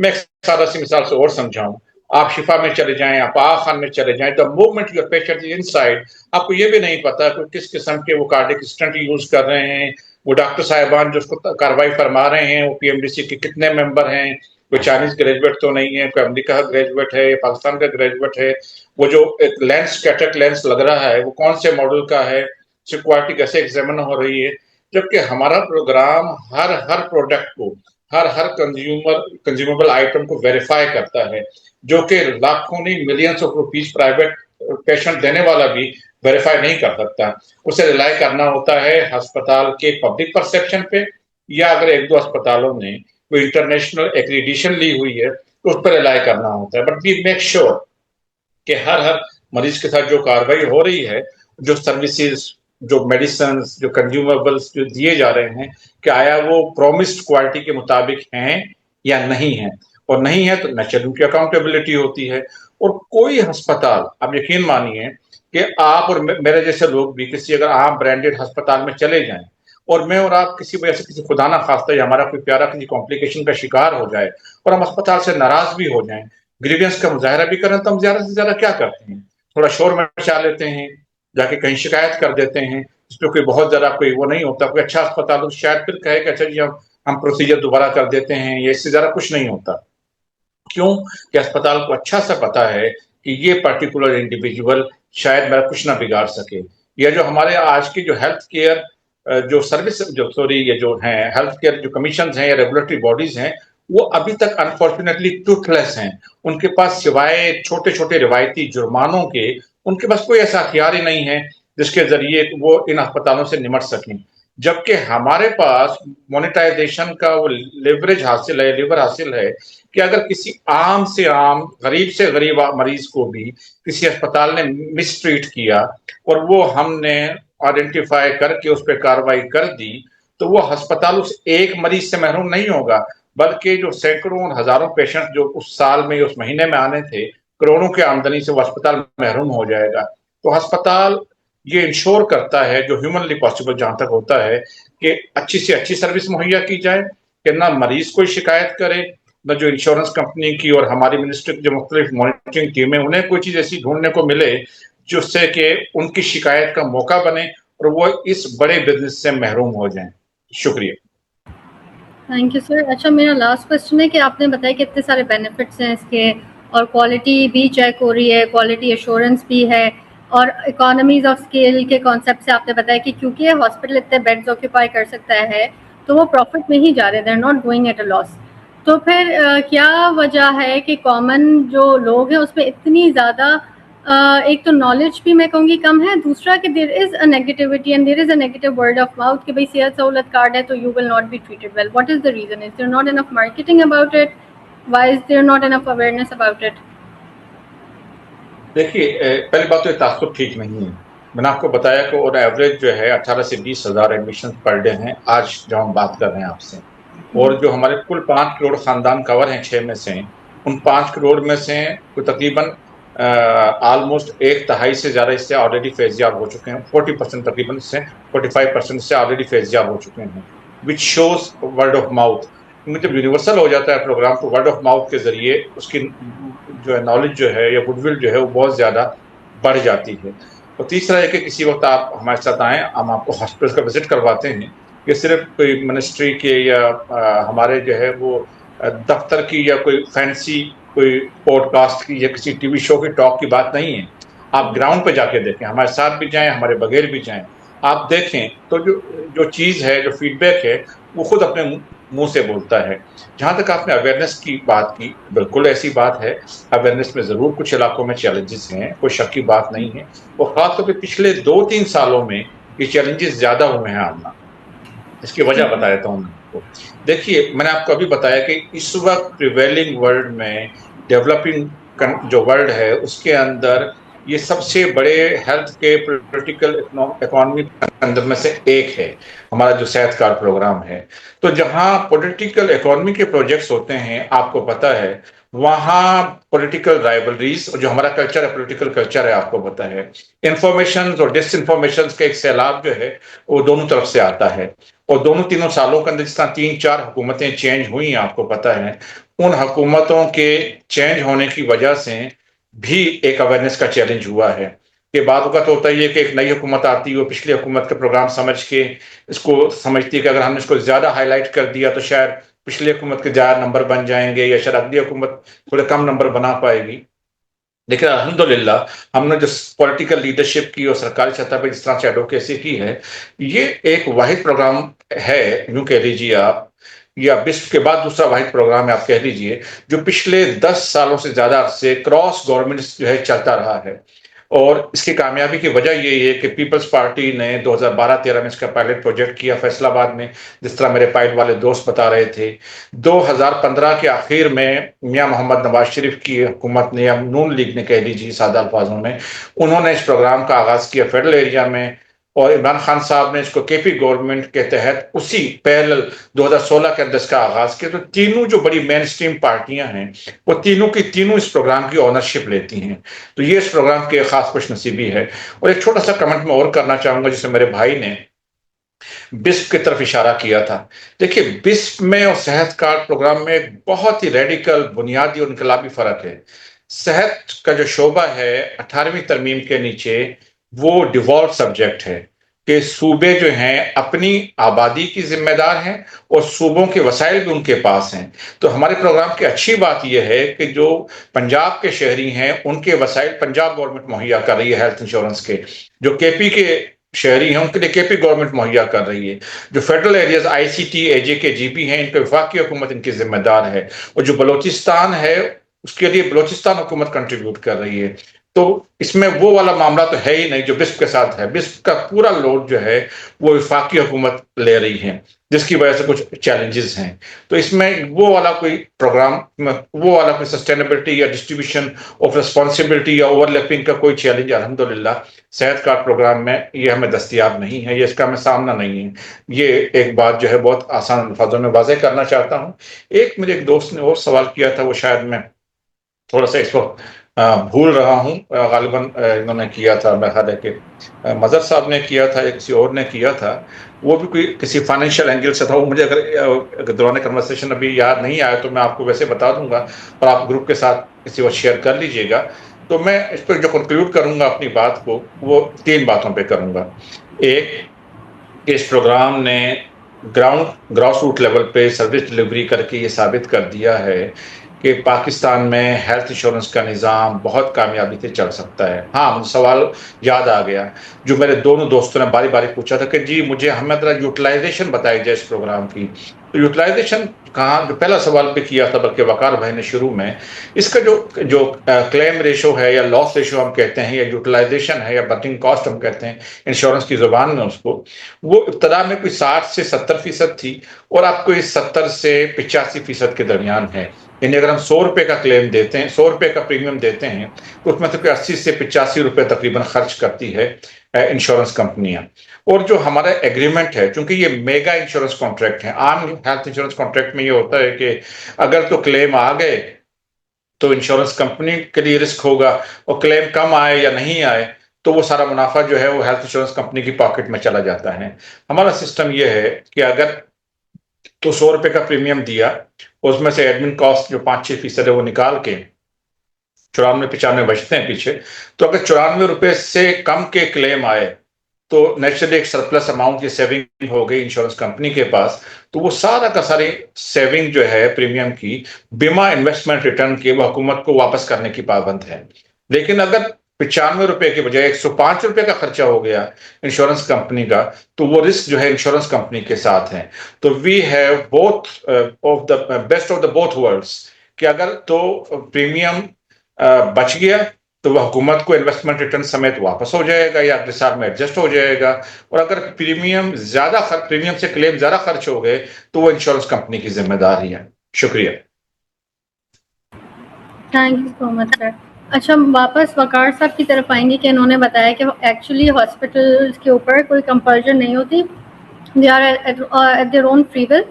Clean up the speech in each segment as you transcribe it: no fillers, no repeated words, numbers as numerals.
میں ایک سادہ سی مثال سے اور سمجھاؤں. آپ شفا میں چلے جائیں، آپ آغا خان میں چلے جائیں، the moment your patient is in side, آپ کو یہ بھی نہیں پتا کہ کس قسم کے وہ کارڈک اسٹنٹ یوز کر رہے ہیں. وہ ڈاکٹر صاحبان جو اس کو کاروائی فرما رہے ہیں وہ PMDC کے کتنے ممبر ہیں، کوئی چائنیز گریجویٹ تو نہیں ہے، کوئی امریکہ کا گریجویٹ ہے یا پاکستان کا گریجویٹ ہے. وہ جو ایک لینس کیٹک لینس لگ رہا ہے وہ کون سے ماڈل کا ہے، اس کی کوالٹی کیسے ایگزامن ہو رہی ہے. جبکہ ہمارا پروگرام ہر پروڈکٹ کو، ہر کنزیومبل آئٹم کو ویریفائی کرتا ہے، جو کہ لاکھوں نہیں millions of rupees private patient دینے والا بھی ویریفائی نہیں کر سکتا. اسے ریلائی کرنا ہوتا ہے ہسپتال کے پبلک پرسپشن پہ، یا اگر ایک دو اسپتالوں نے کوئی انٹرنیشنل ایکریڈیشن لی ہوئی ہے تو اس پر ریلائی کرنا ہوتا ہے. بٹ وی میک شیور کہ ہر مریض کے ساتھ جو کاروائی ہو رہی ہے، جو سروسز، جو میڈیسنز، جو کنزیومبلس جو دیے جا رہے ہیں، کہ آیا وہ پرومسڈ کوالٹی کے مطابق ہیں یا نہیں ہیں. اور نہیں ہے تو نیچرل کی اکاؤنٹیبلٹی ہوتی ہے. اور کوئی ہسپتال، آپ یقین مانیے کہ آپ اور میرے جیسے لوگ بھی کسی اگر عام برانڈیڈ ہسپتال میں چلے جائیں اور میں اور آپ کسی وجہ سے کسی خدا نہ خواستہ یا ہمارا کوئی پیارا کسی کمپلیکیشن کا شکار ہو جائے اور ہم اسپتال سے ناراض بھی ہو جائیں، گریوینس کا مظاہرہ بھی کریں، تو ہم زیادہ سے زیادہ کیا کرتے ہیں؟ تھوڑا شور مچا لیتے ہیں، جا کے کہیں شکایت کر دیتے ہیں. اس پہ کوئی بہت زیادہ کوئی وہ نہیں ہوتا. کوئی اچھا اسپتال شاید پھر کہے کہ اچھا جی ہم پروسیجر دوبارہ کر دیتے ہیں، یا اس سے زیادہ کچھ نہیں ہوتا. کیوں کہ اسپتال کو اچھا سا پتا ہے کہ یہ پرٹیکولر انڈیویجول شاید میرا کچھ نہ بگاڑ سکے. یا جو ہمارے آج کی جو ہیلتھ کیئر جو سروس یہ جو ہیں ہیلتھ کیئر جو کمیشنز ہیں یا ریگولیٹری باڈیز ہیں، وہ ابھی تک انفارچونیٹلی ٹوتھ لیس ہیں. ان کے پاس سوائے چھوٹے چھوٹے روایتی جرمانوں کے ان کے پاس کوئی ایسا ہتھیار ہی نہیں ہے جس کے ذریعے وہ ان اسپتالوں سے نمٹ سکیں. جبکہ ہمارے پاس مونیٹائزیشن کا وہ لیور حاصل ہے کہ اگر کسی عام سے عام، غریب سے غریب مریض کو بھی کسی اسپتال نے مس ٹریٹ کیا اور وہ ہم نے آئیڈینٹیفائی کر کے اس پہ کاروائی کر دی، تو وہ ہسپتال اس ایک مریض سے محروم نہیں ہوگا، بلکہ جو سینکڑوں اور ہزاروں پیشنٹ جو اس سال میں اس مہینے میں آنے تھے، کروڑوں کے آمدنی سے وہ اسپتال محروم ہو جائے گا. تو ہسپتال یہ انشور کرتا ہے، جو ہیومنلی پاسبل جہاں تک ہوتا ہے، کہ اچھی سے اچھی سروس مہیا کی جائے، کہ نہ مریض کوئی شکایت کرے، نہ جو انشورنس کمپنی کی اور ہماری منسٹری کی جو مختلف مانیٹرنگ ٹیمیں انہیں کوئی چیز ایسی ڈھونڈنے کو ملے جس سے کہ ان کی شکایت کا موقع بنے اور وہ اس بڑے بزنس سے محروم ہو جائیں. شکریہ. Thank you sir. اچھا میرا لاسٹ کوشچن ہے کہ آپ نے بتایا کہ اتنے سارے بینیفٹس ہیں اس کے، اور کوالٹی بھی چیک ہو رہی ہے، کوالٹی ایشورنس بھی ہے، اور اکانومیز آف اسکیل کے کانسیپٹ سے آپ نے بتایا کہ کیونکہ ہاسپٹل اتنے بیڈز آکوپائی کر سکتا ہے تو وہ پروفٹ میں ہی جا رہے، they are not going at a loss. تو پھر کیا وجہ ہے کہ کامن جو لوگ ہیں اس میں اتنی زیادہ ایک تو نالج بھی میں کہوں گی کم ہے، دوسرا کہ there is a negativity and there is a negative word of mouth کہ بھائی صحت سہولت کارڈ ہے تو you will not be treated well. What is the reason? Is there not enough marketing about it? Why is there not enough awareness about it? دیکھیے، پہلی بات تو یہ تعصب ٹھیک نہیں ہے. میں نے آپ کو بتایا کہ اور ایوریج جو ہے 18 سے 20 ہزار ایڈمیشن پر ڈے ہیں آج جو ہم بات کر رہے ہیں آپ سے. اور جو ہمارے کل 5 کروڑ خاندان کور ہیں 6 میں سے، ان 5 کروڑ میں سے تقریباً آلموسٹ ایک تہائی سے زیادہ اس سے آلریڈی فیضیاب ہو چکے ہیں. 40% تقریباً اس سے 45% سے آلریڈی فیضیاب ہو چکے ہیں، which shows word of mouth. کیونکہ جب یونیورسل ہو جاتا ہے پروگرام تو ورڈ آف ماؤتھ کے ذریعے اس کی جو ہے نالج جو ہے یا گڈ ول جو ہے وہ بہت زیادہ بڑھ جاتی ہے. اور تیسرا ہے کہ کسی وقت آپ ہمارے ساتھ آئیں، ہم آپ کو ہاسپٹل کا وزٹ کرواتے ہیں، کہ صرف کوئی منسٹری کے یا ہمارے جو ہے وہ دفتر کی یا کوئی فینسی کوئی پوڈ کاسٹ کی یا کسی ٹی وی شو کی ٹاک کی بات نہیں ہے. آپ گراؤنڈ پہ جا کے دیکھیں، ہمارے ساتھ بھی جائیں، ہمارے بغیر بھی جائیں، آپ دیکھیں تو جو چیز ہے، جو فیڈ بیک ہے، وہ خود اپنے منہ سے بولتا ہے. جہاں تک آپ نے اویئرنیس کی بات کی، بالکل ایسی بات ہے، اویئرنیس میں ضرور کچھ علاقوں میں چیلنجز ہیں، کوئی شک کی بات نہیں ہے. اور خاص طور پہ پچھلے 2-3 سالوں میں یہ چیلنجز زیادہ ہوئے ہیں آنا. اس کی وجہ بتا دیتا ہوں میں آپ کو. دیکھیے، میں نے آپ کو ابھی بتایا کہ اس وقت پریویلنگ ورلڈ میں، ڈیولپنگ جو ورلڈ ہے اس کے اندر یہ سب سے بڑے ہیلتھ کے پولیٹیکل اکانومی اندر میں سے ایک ہے ہمارا جو صحت کارڈ پروگرام ہے. تو جہاں پولیٹیکل اکانومی کے پروجیکٹس ہوتے ہیں آپ کو پتا ہے وہاں پولیٹیکل رائبلریز اور جو ہمارا کلچر ہے پولیٹیکل کلچر ہے آپ کو پتا ہے انفارمیشن اور ڈس انفارمیشن کا ایک سیلاب جو ہے وہ دونوں طرف سے آتا ہے. اور دونوں تینوں سالوں کے اندر جس طرح 3-4 حکومتیں چینج ہوئی ہیں آپ کو پتا ہے ان حکومتوں کے چینج ہونے کی وجہ سے بھی ایک اویئرنیس کا چیلنج ہوا ہے کہ بعض اوقات ہوتا ہی ہے کہ ایک نئی حکومت آتی ہے وہ پچھلی حکومت کا پروگرام سمجھ کے اس کو سمجھتی ہے کہ اگر ہم نے اس کو زیادہ ہائی لائٹ کر دیا تو شاید پچھلی حکومت کے زیادہ نمبر بن جائیں گے یا شاید اگلی حکومت تھوڑے کم نمبر بنا پائے گی. لیکن الحمدللہ ہم نے جو پولیٹیکل لیڈرشپ کی اور سرکاری سطح پہ جس طرح سے ایڈوکیسی کی ہے یہ ایک واحد پروگرام ہے یوں کہہ لیجیے آپ یا بسپ کے بعد دوسرا واحد پروگرام ہے آپ کہہ لیجیے جو پچھلے 10 سالوں سے زیادہ عرصے کراس گورنمنٹ جو ہے چلتا رہا ہے. اور اس کی کامیابی کی وجہ یہی ہے کہ پیپلز پارٹی نے 2012-13 میں اس کا پائلٹ پروجیکٹ کیا فیصل آباد میں جس طرح میرے پائلٹ والے دوست بتا رہے تھے. 2015 کے آخر میں میاں محمد نواز شریف کی حکومت نے یا نون لیگ نے کہہ لیجیے سادہ الفاظوں میں انہوں نے اس پروگرام کا آغاز کیا فیڈرل ایریا میں اور عمران خان صاحب نے اس کو کے پی گورنمنٹ کے تحت اسی پیرل 2016 کے اندر اس کا آغاز کیا. تو تینوں جو بڑی مین سٹریم پارٹیاں ہیں وہ تینوں کی تینوں اس پروگرام کی اونرشپ لیتی ہیں. تو یہ اس پروگرام کی خاص خوش نصیبی ہے. اور ایک چھوٹا سا کمنٹ میں اور کرنا چاہوں گا جسے میرے بھائی نے بسپ کی طرف اشارہ کیا تھا. دیکھیے بسپ میں اور صحت کارڈ پروگرام میں بہت ہی ریڈیکل بنیادی اور انقلابی فرق ہے. صحت کا جو شعبہ ہے 18ویں ترمیم کے نیچے وہ ڈیفالٹ سبجیکٹ ہے کہ صوبے جو ہیں اپنی آبادی کی ذمہ دار ہیں اور صوبوں کے وسائل بھی ان کے پاس ہیں. تو ہمارے پروگرام کی اچھی بات یہ ہے کہ جو پنجاب کے شہری ہیں ان کے وسائل پنجاب گورنمنٹ مہیا کر رہی ہے ہیلتھ انشورنس کے. جو کے پی کے شہری ہیں ان کے لیے کے پی گورنمنٹ مہیا کر رہی ہے. جو federal areas I C T A J K G پی ہیں ان پہ وفاقی حکومت ان کی ذمہ دار ہے. اور جو بلوچستان ہے اس کے لیے بلوچستان حکومت کنٹریبیوٹ کر رہی ہے. تو اس میں وہ والا معاملہ تو ہے ہی نہیں جو بسپ کے ساتھ ہے. بسپ کا پورا لوڈ جو ہے وہ وفاقی حکومت لے رہی ہے جس کی وجہ سے کچھ چیلنجز ہیں. تو اس میں وہ والا کوئی پروگرام وہ والا کوئی سسٹینیبلٹی یا ڈسٹریبیوشن آف ریسپانسبلٹی یا اوور لیپنگ کا کوئی چیلنج الحمدللہ صحت کارڈ پروگرام میں یہ ہمیں دستیاب نہیں ہے. یہ اس کا ہمیں سامنا نہیں ہے. یہ ایک بات جو ہے بہت آسان الفاظوں میں واضح کرنا چاہتا ہوں. میرے ایک دوست نے اور سوال کیا تھا وہ شاید میں تھوڑا سا اس وقت بھول رہا ہوں. غالباً انہوں نے کیا تھا میرا خیال ہے کہ مظہر صاحب نے کیا تھا یا کسی اور نے کیا تھا. وہ بھی کوئی کسی فائنینشیل اینگل سے تھا. وہ مجھے اگر دوران کنورسیشن ابھی یاد نہیں آیا تو میں آپ کو ویسے بتا دوں گا اور آپ گروپ کے ساتھ کسی وقت شیئر کر لیجئے گا. تو میں اس پہ جو کنکلوڈ کروں گا اپنی بات کو وہ 3 باتوں پہ کروں گا. ایک کہ اس پروگرام نے گراس روٹ لیول پہ سروس ڈلیوری کر کے یہ ثابت کر دیا ہے کہ پاکستان میں ہیلتھ انشورنس کا نظام بہت کامیابی سے چل سکتا ہے. ہاں مجھے سوال یاد آ گیا جو میرے دونوں دوستوں نے باری باری پوچھا تھا کہ جی مجھے ہمیں ذرا یوٹیلائزیشن بتائی جائے اس پروگرام کی. تو یوٹیلائزیشن کہاں جو پہلا سوال پہ کیا تھا بلکہ وقار بھائی نے شروع میں اس کا جو کلیم ریشو ہے یا لاس ریشو ہم کہتے ہیں یا یوٹیلائزیشن ہے یا برننگ کاسٹ ہم کہتے ہیں انشورنس کی زبان میں اس کو وہ ابتدا میں کوئی 60 سے 70% تھی اور آپ کو اس 70 سے 85% کے درمیان ہے. یعنی اگر ہم 100 روپے کا کلیم دیتے ہیں 100 روپے کا پریمیم دیتے ہیں تو اس میں سے 80 سے 85 روپے تقریباً خرچ کرتی ہے انشورنس کمپنیاں. اور جو ہمارا ایگریمنٹ ہے چونکہ یہ میگا انشورنس کانٹریکٹ ہے. عام ہیلتھ انشورنس کانٹریکٹ میں یہ ہوتا ہے کہ اگر تو کلیم آ گئے تو انشورنس کمپنی کے لیے رسک ہوگا اور کلیم کم آئے یا نہیں آئے تو وہ سارا منافع جو ہے وہ ہیلتھ انشورنس کمپنی کی پاکٹ میں چلا جاتا ہے. ہمارا سسٹم یہ ہے کہ اگر تو 100 روپے کا پریمیم دیا اس میں سے ایڈمن کاسٹ جو 5-6% ہے وہ نکال کے 94-95 بچتے ہیں پیچھے. تو اگر 94 روپے سے کم کے کلیم آئے تو نیچرلی ایک سرپلس اماؤنٹ کی سیونگ ہو گئی انشورنس کمپنی کے پاس. تو وہ سارا کا ساری سیونگ جو ہے پریمیم کی بیمہ انویسٹمنٹ ریٹرن کی وہ حکومت کو واپس کرنے کی پابند ہے. لیکن اگر 95 روپے کے بجائے 105 روپے کا خرچہ ہو گیا انشورنس کمپنی کا تو وہ رسک جو ہے انشورنس کمپنی کے ساتھ ہے. تو we have both of the best of the both worlds کہ اگر تو پریمیم بچ گیا تو وہ حکومت کو انویسٹمنٹ ریٹرن سمیت واپس ہو جائے گا یا اگلے سال میں ایڈجسٹ ہو جائے گا. اور اگر پریمیم سے کلیم زیادہ خرچ ہو گئے تو وہ انشورنس کمپنی کی ذمہ داری ہے. شکریہ. تھینک یو سو مچ سر. اچھا واپس وقار صاحب کی طرف آئیں گے کہ انہوں نے بتایا کہ ایکچولی ہاسپٹل کے اوپر کوئی کمپلشن نہیں ہوتی, they are at their own free will.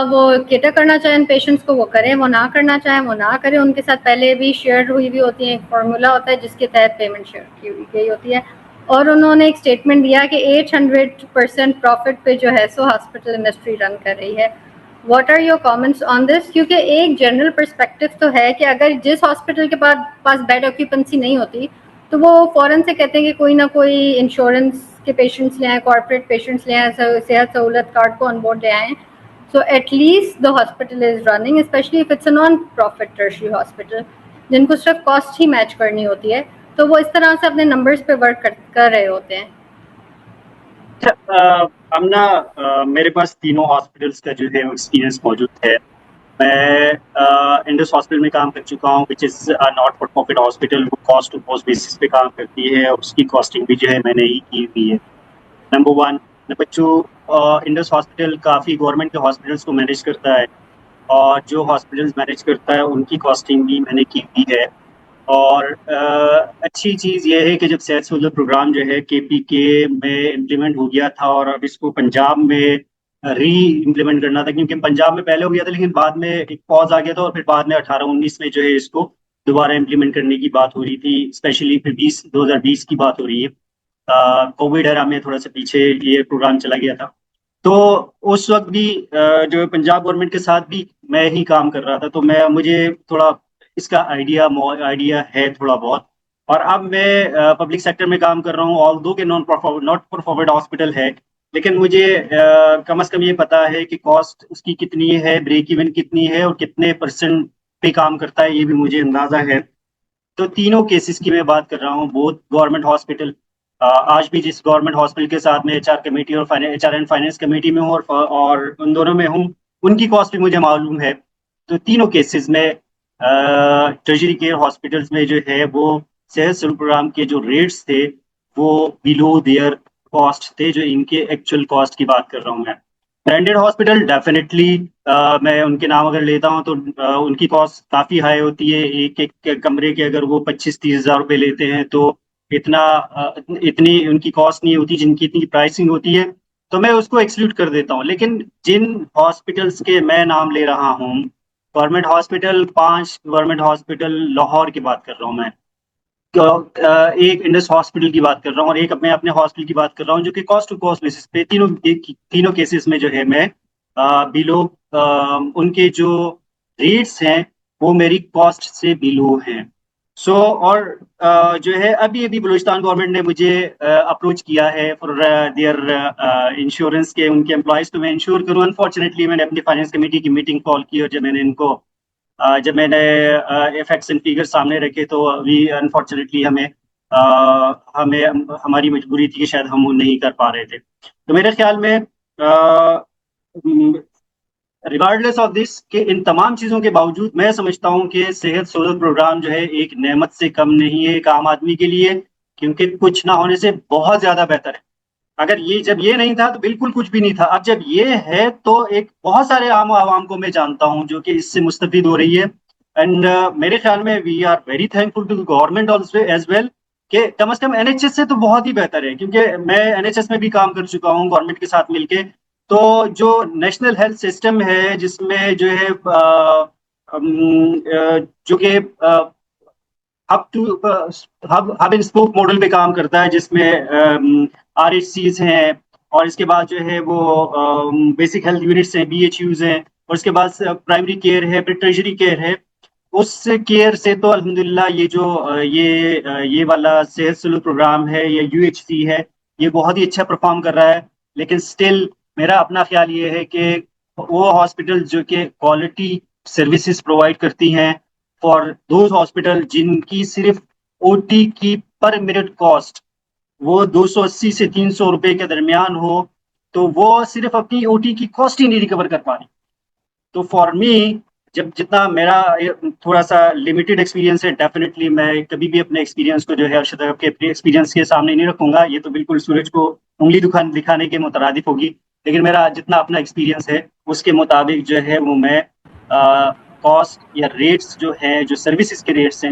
وہ کیٹر کرنا چاہیں پیشنٹس کو وہ کریں, وہ نہ کرنا چاہیں وہ نہ کریں. ان کے ساتھ پہلے بھی شیئر ہوئی بھی ہوتی ہیں, ایک فارمولا ہوتا ہے جس کے تحت پیمنٹ شیئر کی گئی ہوتی ہے. اور انہوں نے ایک اسٹیٹمنٹ دیا کہ 800% پروفٹ پہ جو ہے سو ہاسپٹل انڈسٹری رن کر رہی ہے. What are your comments on this? کیونکہ ایک جنرل پرسپیکٹو تو ہے کہ اگر جس ہاسپٹل کے پاس بیڈ آکیوپنسی نہیں ہوتی تو وہ فوراً سے کہتے ہیں کہ کوئی نہ کوئی انشورنس کے پیشنٹس لے آئیں, کارپوریٹ پیشنٹس لے آئیں, صحت سہولت کارڈ کو آن بورڈ لے آئیں. So at least the hospital is running, especially if it's a non-profit tertiary hospital, جن کو صرف کاسٹ ہی میچ کرنی ہوتی ہے, تو وہ اس طرح سے اپنے نمبرز پہ ورک کر رہے ہوتے ہیں. امنا, میرے پاس تینوں ہاسپٹلس کا جو ہے ایکسپیرینس موجود ہے. میں انڈس ہاسپٹل میں کام کر چکا ہوں, which is not for profit hospital. وہ کاسٹ ٹو کاسٹ بیسس پہ کام کرتی ہے, اس کی کاسٹنگ بھی جو ہے میں نے ہی کی ہوئی ہے. نمبر 1. نمبر 2, انڈس ہاسپٹل کافی گورنمنٹ کے ہاسپٹلس کو مینیج کرتا ہے, اور جو ہاسپٹلس مینیج کرتا ہے ان کی کاسٹنگ بھی میں نے کی ہوئی ہے. اور اچھی چیز یہ ہے کہ جب صحت سہولت پروگرام جو ہے KPK میں امپلیمنٹ ہو گیا تھا, اور اب اس کو پنجاب میں ری امپلیمنٹ کرنا تھا, کیونکہ پنجاب میں پہلے ہو گیا تھا لیکن بعد میں ایک پاز آ گیا تھا, اور پھر بعد میں 18-19 میں جو ہے اس کو دوبارہ امپلیمنٹ کرنے کی بات ہو رہی تھی. اسپیشلی پھر 2020 کی بات ہو رہی ہے. کووڈ ایرا میں تھوڑا سا پیچھے یہ پروگرام چلا گیا تھا. تو اس وقت بھی جو پنجاب گورنمنٹ کے ساتھ بھی میں ہی کام کر رہا تھا, تو مجھے تھوڑا اس کا آئیڈیا ہے تھوڑا بہت. اور اب میں پبلک سیکٹر میں کام کر رہا ہوں, آل دو کہ ناٹ فار پروفٹ ہاسپٹل ہے, لیکن مجھے کم از کم یہ پتا ہے کہ کاسٹ اس کی کتنی ہے, بریک ایون کتنی ہے, اور کتنے پرسنٹ پہ کام کرتا ہے, یہ بھی مجھے اندازہ ہے. تو تینوں کیسز کی میں بات کر رہا ہوں, بہت گورنمنٹ ہاسپٹل. آج بھی جس گورنمنٹ ہاسپٹل کے ساتھ میں HR کمیٹی اور HR اینڈ فائنینس کمیٹی میں ہوں, اور ان دونوں میں ہوں, ان کی کاسٹ بھی مجھے معلوم ہے. تو تینوں کیسز میں ٹریجری کیئر ہاسپٹلس میں جو ہے وہ صحت سہولت پروگرام کے جو ریٹس تھے وہ بیلو دیئر کاسٹ تھے, جو ان کے ایکچوئل کاسٹ کی بات کر رہا ہوں میں. برانڈیڈ ہاسپٹل ڈیفینیٹلی میں ان کے نام اگر لیتا ہوں تو ان کی کاسٹ کافی ہائی ہوتی ہے. ایک کمرے کے اگر وہ 25-30 ہزار روپے لیتے ہیں تو اتنی ان کی کاسٹ نہیں ہوتی جن کی اتنی پرائسنگ ہوتی ہے, تو میں اس کو ایکسکلوڈ کر دیتا ہوں. لیکن جن ہاسپٹلس کے میں نام لے رہا ہوں, government hospital 5 government hospital Lahore کی بات کر رہا ہوں میں, ایک انڈس ہاسپٹل کی بات کر رہا ہوں, اور ایک میں اپنے ہاسپٹل کی بات کر رہا ہوں, جو کہ کاسٹ ٹو کاسٹ بیسس پہ تینوں کیسز میں جو ہے میں بیلو ان کے جو ریٹس ہیں وہ میری کاسٹ سے بیلو ہیں. سو اور جو ہے ابھی بلوچستان گورنمنٹ نے مجھے اپروچ کیا ہے فار دیئر انشورنس کے ان کے امپلائز, تو میں انشور کروں. انفارچونیٹلی میں نے اپنی فائنینس کمیٹی کی میٹنگ کال کی, اور جب میں نے ایفیکٹس اینڈ فیگر سامنے رکھے تو ابھی انفارچونیٹلی ہماری مجبوری تھی کہ شاید ہم وہ نہیں کر پا رہے تھے. تو میرے خیال میں ریگارڈلیس آف دس کہ ان تمام چیزوں کے باوجود میں سمجھتا ہوں کہ صحت سہولت پروگرام جو ہے ایک نعمت سے کم نہیں ہے ایک عام آدمی کے لیے, کیونکہ کچھ نہ ہونے سے بہت زیادہ بہتر ہے. اگر جب یہ نہیں تھا تو بالکل کچھ بھی نہیں تھا. اب جب یہ ہے تو ایک بہت سارے عام عوام کو میں جانتا ہوں جو کہ اس سے مستفید ہو رہی ہے. اینڈ میرے خیال میں we are very thankful to government also as well, کہ کم از کم NHS سے تو بہت ہی بہتر ہے, کیونکہ میں NHS میں بھی کام کر چکا ہوں گورنمنٹ کے ساتھ مل کے. تو جو نیشنل ہیلتھ سسٹم ہے جس میں جو ہے جو کہ ہب اینڈ اسپوک ماڈل پہ کام کرتا ہے, جس میں RHCs ہیں, اور اس کے بعد جو ہے وہ بیسک ہیلتھ یونٹس ہیں, BHUs ہیں, اور اس کے بعد پرائمری کیئر ہے, پھر ٹریجری کیئر ہے. اس کیئر سے تو الحمدللہ یہ جو یہ والا صحت سہولت پروگرام ہے یا UHC ہے یہ بہت ہی اچھا پرفارم کر رہا ہے. لیکن سٹل میرا اپنا خیال یہ ہے کہ وہ ہاسپٹل جو کہ کوالٹی سروسز پرووائڈ کرتی ہیں فار دوز ہاسپٹل جن کی صرف OT کی پر منٹ کاسٹ وہ 280 سے 300 روپے کے درمیان ہو, تو وہ صرف اپنی OT کی کاسٹ ہی نہیں ریکور کر پا رہی. تو فار می جتنا میرا تھوڑا سا لمیٹڈ ایکسپیرینس ہے, ڈیفینیٹلی میں کبھی بھی اپنے ایکسپیرینس کو جو ہے ارشد کے ایکسپیرینس کے سامنے نہیں رکھوں گا, یہ تو بالکل سورج کو انگلی دکھانے کے مترادف ہوگی. لیکن میرا جتنا اپنا ایکسپیرینس ہے اس کے مطابق جو ہے وہ میں کاسٹ یا ریٹس جو ہے جو سروسز کے ریٹس ہیں